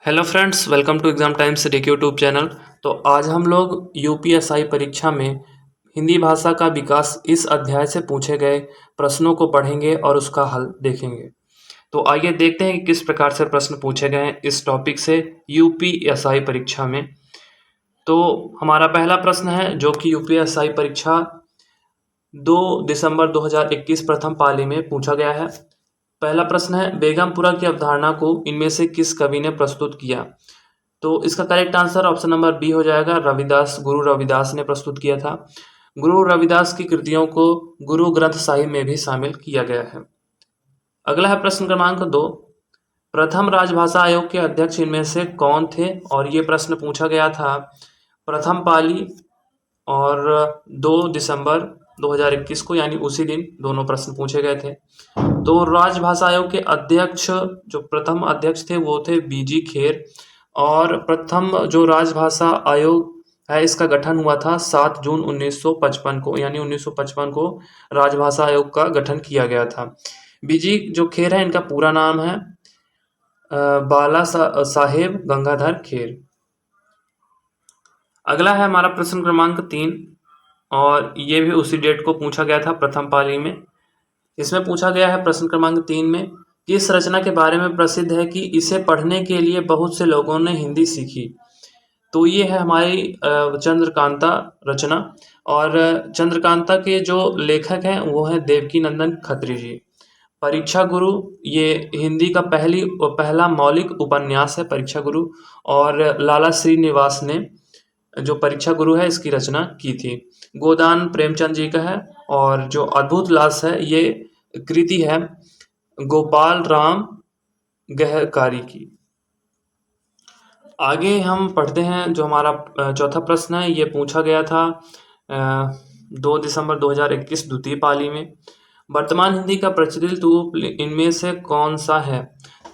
Hello friends, welcome to Exam Times Deck YouTube channel. तो आज हम लोग यूपीएसआई परीक्षा में हिंदी भाषा का विकास इस अध्याय से पूछे गए प्रश्नों को पढ़ेंगे और उसका हल देखेंगे। तो आइए देखते हैं कि किस प्रकार से प्रश्न पूछे गए हैं इस टॉपिक से यूपीएसआई परीक्षा में। तो हमारा पहला प्रश्न है जो कि यूपीएसआई परीक्षा 2 दिसंबर 2021 प्रथम पाली में पूछा गया है। पहला प्रश्न है, बेगमपुरा की अवधारणा को इनमें से किस कवि ने प्रस्तुत किया? तो इसका correct answer option number b हो जाएगा। रविदास, गुरु रविदास ने प्रस्तुत किया था। गुरु रविदास की कृतियों को गुरु ग्रंथ साहिब में भी शामिल किया गया है। अगला है प्रश्न क्रमांक 2, प्रथम राजभाषा आयोग के अध्यक्ष इनमें से कौन थे? और ये प्रश्न पूछा गया था प्रथम पाली और 2 दिसंबर 2021 को, यानी उसी दिन दोनों प्रश्न पूछे गए थे। तो राजभाषा आयोग के अध्यक्ष जो प्रथम अध्यक्ष थे वो थे बीजी खेर। और प्रथम जो राजभाषा आयोग है इसका गठन हुआ था 7 जून 1955 को, यानी 1955 को राजभाषा आयोग का गठन किया गया था। बीजी जो खेर है इनका पूरा नाम है बाला साहेब गंगाधर खेर। अगला है हमारा प्रश्न क्रमांक 3 और ये भी उसी डेट को पूछा गया था प्रथम पाली में। इसमें पूछा गया है प्रश्न क्रमांक 3 में, किस रचना के बारे में प्रसिद्ध है कि इसे पढ़ने के लिए बहुत से लोगों ने हिंदी सीखी? तो ये है हमारी चंद्रकांता रचना। और चंद्रकांता के जो लेखक हैं वो हैं देवकी नंदन खत्री जी। परीक्षा गुरु ये हिंदी का पहला मौलिक उपन्यास है परीक्षा गुरु। और लाला श्रीनिवास ने जो परीक्षा गुरु है इसकी रचना की थी। गोदान प्रेमचंद जी का है। और जो अद्भुत लास है ये कृति है गोपाल राम गहकारी की। आगे हम पढ़ते हैं जो हमारा चौथा प्रश्न है, ये पूछा गया था 2 दिसंबर 2021 द्वितीय पाली में। वर्तमान हिंदी का प्रचलित रूप इनमें से कौन सा है?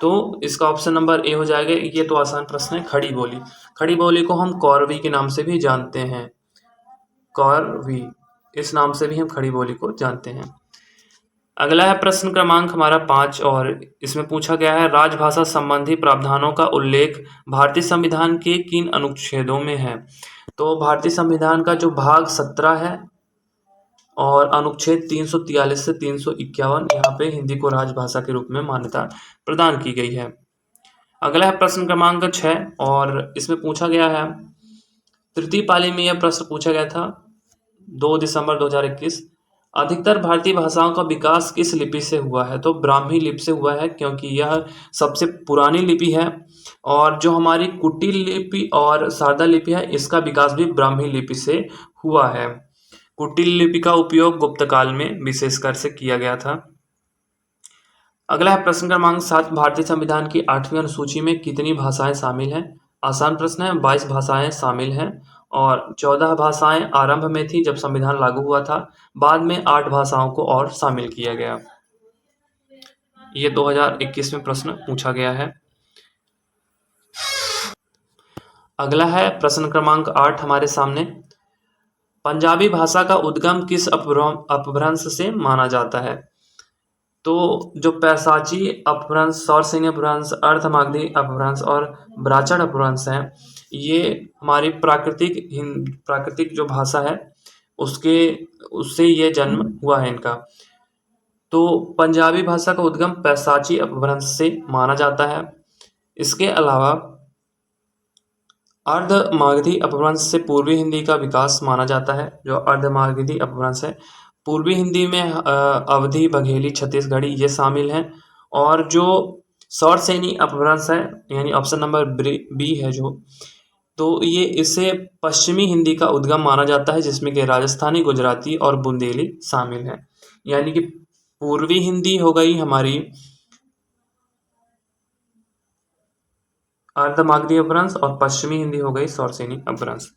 तो इसका ऑप्शन नंबर ए हो जाएगा। ये तो आसान प्रश्न है, खड़ी बोली। खड़ी बोली को हम कौरवी के नाम से भी जानते हैं। कौरवी, इस नाम से भी हम खड़ी बोली को जानते हैं। अगला है प्रश्न क्रमांक हमारा 5 और इसमें पूछा गया है, राजभाषा संबंधी प्रावधानों का उल्लेख भारतीय संविधान के किन अनुच्छेदों में है? तो भारतीय संविधान का जो भाग 17 है और अनुच्छेद 343 से 351, यहाँ पे हिंदी को राजभाषा के रूप में मान्यता प्रदान की गई है। अगला है प्रश्न क्रमांक 6 और इसमें पूछा गया है, तृतीय पाली में यह प्रश्न पूछा गया था 2 दिसंबर 2021, अधिकतर भारतीय भाषाओं का विकास किस लिपि से हुआ है? तो ब्राह्मी लिपि से हुआ है, क्योंकि यह सबसे पुरानी लिपि है। और जो हमारी कुटिल लिपि और शारदा लिपि है इसका विकास भी ब्राह्मी लिपि से हुआ है। कुटिल लिपि का उपयोग गुप्त काल में विशेषकर से किया गया था। अगला है प्रश्न क्रमांक 7, भारतीय संविधान की 8वीं अनुसूची में कितनी भाषाएं शामिल हैं? आसान प्रश्न है, 22 भाषाएं शामिल हैं। और 14 भाषाएं आरंभ में थी जब संविधान लागू हुआ था, बाद में 8 भाषाओं को और शामिल किया गया। ये 2021 में प्रश्न पूछा गया है। अगला है प्रश्न क्रमांक 8 हमारे सामने, पंजाबी भाषा का उद्गम किस अपभ्रंश से माना जाता है? तो जो पैसाची अपभ्रंश, सौरसेनी अपभ्रंश, अर्धमागधी अपभ्रंश और ब्राह्मण अपभ्रंश हैं, ये हमारी प्राकृतिक जो भाषा है उससे ये जन्म हुआ है इनका। तो पंजाबी भाषा का उद्गम पैसाची अपभ्रंश से माना जाता है। इसके अलावा अर्धमागधी अपभ्रंश से पूर्वी हिंदी का विकास माना जाता है। जो अर्धमागधी अपभ्रंश है, पूर्वी हिंदी में अवधी, बघेली, छत्तीसगढ़ी ये शामिल हैं। और जो सौरसेनी अपभ्रंश है, यानी ऑप्शन नंबर बी है जो, तो ये इसे पश्चिमी हिंदी का उद्गम माना जाता है, जिसमें कि राजस्थानी, गुजराती और बुंदेली शामिल है। यानी कि पूर्वी हिंदी हो गई हमारी अर्धमागधी अपभ्रंश और पश्चिमी हिंदी हो गई सौरसेनी अपभ्रंश।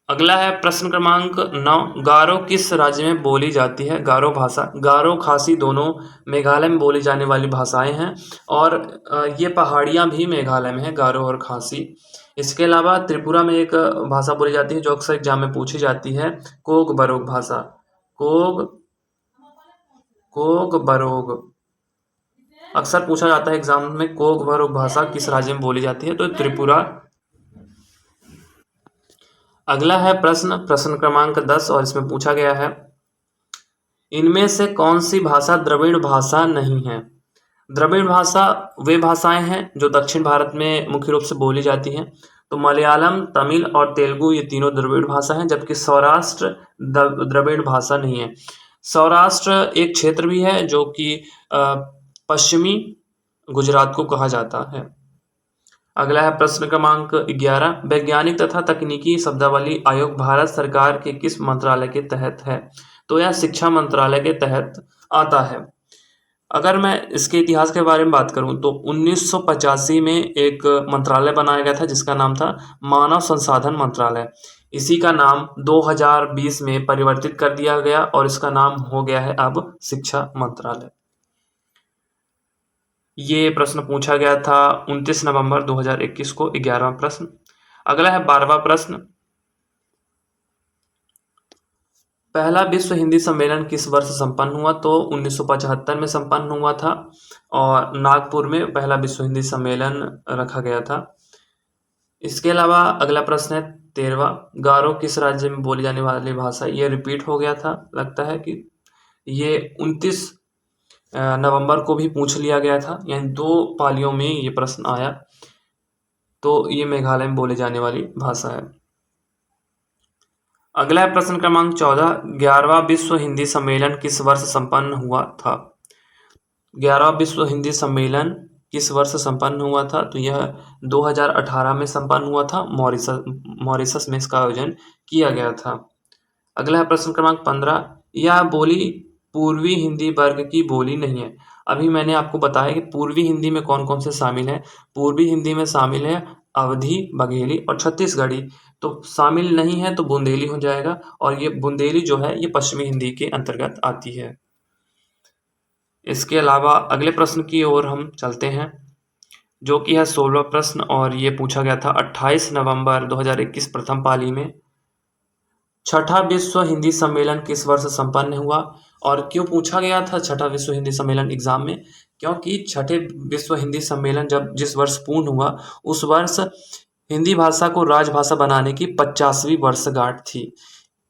अगला है प्रश्न क्रमांक 9, गारो किस राज्य में बोली जाती है? गारो भाषा, गारो खासी दोनों मेघालय में बोली जाने वाली भाषाएं हैं। और ये पहाड़ियाँ भी मेघालय में है, गारो और खासी। इसके अलावा त्रिपुरा में एक भाषा बोली जाती है जो अक्सर एग्जाम में पूछी जाती है, कोग बरोग भाषा। कोग बरोग। अक्सर पूछा जाता है एग्जाम में, कोक भाषा किस राज्य में बोली जाती है? तो त्रिपुरा। अगला है प्रश्न क्रमांक 10 और इसमें पूछा गया है, इनमें से कौन सी भाषा द्रविड़ भाषा नहीं है? द्रविड़ भाषा वे भाषाएं हैं जो दक्षिण भारत में मुख्य रूप से बोली जाती हैं। तो मलयालम, तमिल और तेलुगु ये तीनों द्रविड़ भाषा हैं, जबकि सौराष्ट्र द्रविड़ भाषा नहीं है। सौराष्ट्र एक क्षेत्र भी है जो कि पश्चिमी गुजरात को कहा जाता है। अगला है प्रश्न क्रमांक 11, वैज्ञानिक तथा तकनीकी शब्दावली आयोग भारत सरकार के किस मंत्रालय के तहत है? तो यह शिक्षा मंत्रालय के तहत आता है। अगर मैं इसके इतिहास के बारे में बात करूं तो 1985 में एक मंत्रालय बनाया गया था जिसका नाम था मानव संसाधन मंत्रालय। इसी का नाम 2020 में परिवर्तित कर दिया गया और इसका नाम हो गया है अब शिक्षा मंत्रालय। ये प्रश्न पूछा गया था 29 नवंबर 2021 को, 11वां प्रश्न। अगला है 12वां प्रश्न, पहला विश्व हिंदी सम्मेलन किस वर्ष संपन्न हुआ? तो 1975 में संपन्न हुआ था और नागपुर में पहला विश्व हिंदी सम्मेलन रखा गया था। इसके अलावा अगला प्रश्न है 13वां, गारो किस राज्य में बोली जाने वाली भाषा? ये रिपीट हो गया था, लगता है कि ये 29 नवंबर को भी पूछ लिया गया था, यानी 2 पालियों में ये प्रश्न आया। तो ये मेघालय में बोली जाने वाली भाषा है। अगला है प्रश्न क्रमांक 14, 11वां विश्व हिंदी सम्मेलन किस वर्ष संपन्न हुआ था? 11वां विश्व हिंदी सम्मेलन किस वर्ष संपन्न हुआ था? तो यह 2018 में संपन्न हुआ था, मॉरिशस में इसका आयोजन किया गया था। अगला है प्रश्न क्रमांक 15, यह बोली पूर्वी हिंदी वर्ग की बोली नहीं है। अभी मैंने आपको बताया कि पूर्वी हिंदी में कौन कौन से शामिल है। पूर्वी हिंदी में शामिल है अवधी, बघेली और छत्तीसगढ़ी। तो शामिल नहीं है तो बुंदेली हो जाएगा, और ये बुंदेली जो है ये पश्चिमी हिंदी के अंतर्गत आती है। इसके अलावा अगले प्रश्न की ओर हम चलते हैं, जो कि है 16वां प्रश्न, और ये पूछा गया था 28 नवंबर 2021 प्रथम पाली में। छठा विश्व हिंदी सम्मेलन किस वर्ष संपन्न हुआ? और क्यों पूछा गया था छठा विश्व हिंदी सम्मेलन एग्जाम में? क्योंकि छठे विश्व हिंदी सम्मेलन जिस वर्ष पूर्ण हुआ उस वर्ष हिंदी भाषा को राजभाषा बनाने की 50वीं वर्षगांठ थी।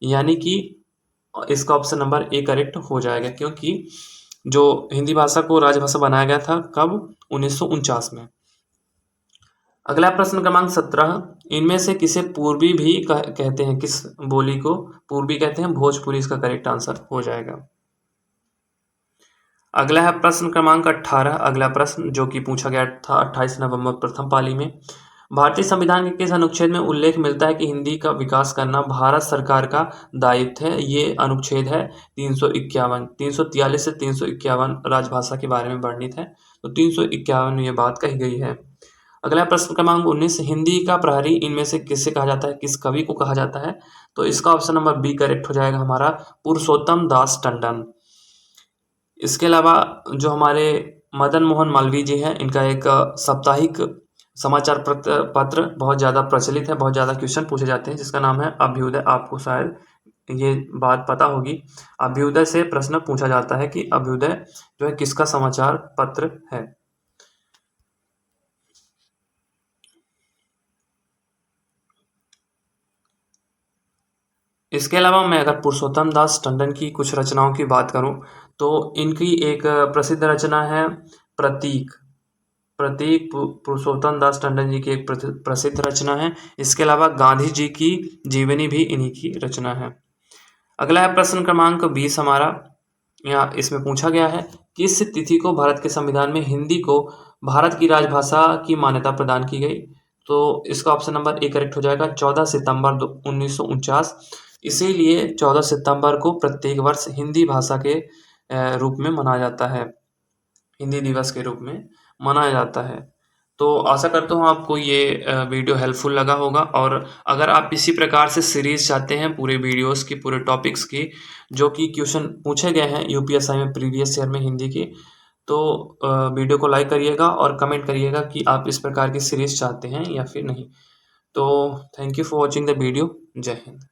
यानी कि इसका ऑप्शन नंबर ए करेक्ट हो जाएगा, क्योंकि जो हिंदी भाषा को राजभाषा बनाया गया था कब? 1949 में। अगला प्रश्न क्रमांक 17, इनमें से किसे पूर्वी भी कहते हैं? किस बोली को पूर्वी कहते हैं? भोजपुरी इसका करेक्ट आंसर हो जाएगा। अगला है प्रश्न क्रमांक 18, अगला प्रश्न जो कि पूछा गया था 28 नवंबर प्रथम पाली में। भारतीय संविधान के किस अनुच्छेद में उल्लेख मिलता है कि हिंदी का विकास करना भारत सरकार का दायित्व है? ये अनुच्छेद है 351। 343 से 351 राजभाषा के बारे में वर्णित है, तो 351 में ये बात कही गई है। अगला प्रश्न क्रमांक 19, हिंदी का प्रहरी इनमें से किससे कहा जाता है? किस कवि को कहा जाता है? तो इसका ऑप्शन नंबर बी करेक्ट हो जाएगा हमारा, पुरुषोत्तम दास टंडन। इसके अलावा जो हमारे मदन मोहन मालवीय जी हैं, इनका एक साप्ताहिक समाचार पत्र बहुत ज़्यादा प्रचलित है, बहुत ज़्यादा क्वेश्चन पूछे जाते हैं, जिसका नाम है अभ्युदय। आपको शायद ये बात पता होगी। अभ्युदय से प्रश्न पूछा जाता है कि अभ्युदय जो है किसका समाचार पत्र है। इसके अलावा मैं अगर पुरुषोत्तम दास टंडन की कुछ रचनाओं की बात करूं तो इनकी एक प्रसिद्ध रचना है प्रतीक। पुरुषोत्तम दास टंडन जी की एक प्रसिद्ध रचना है। इसके अलावा गांधी जी की जीवनी भी इन्हीं की रचना है। अगला है प्रश्न क्रमांक 20 हमारा, यहाँ इसमें पूछा गया है किस तिथि को भारत के संविधान में हिंदी को भारत की राजभाषा की मान्यता प्रदान की गई? तो इसका ऑप्शन नंबर ए करेक्ट हो जाएगा, 14 सितंबर 1949। इसीलिए 14 सितंबर को प्रत्येक वर्ष हिंदी भाषा के रूप में मनाया जाता है, हिंदी दिवस के रूप में मनाया जाता है। तो आशा करता हूँ आपको ये वीडियो हेल्पफुल लगा होगा, और अगर आप इसी प्रकार से सीरीज चाहते हैं पूरे वीडियोस की, पूरे टॉपिक्स की, जो कि क्वेश्चन पूछे गए हैं यूपीएसआई में प्रीवियस ईयर में हिंदी की, तो वीडियो को लाइक करिएगा और कमेंट करिएगा कि आप इस प्रकार की सीरीज चाहते हैं या फिर नहीं। तो thank you for watching the video. जय हिंद।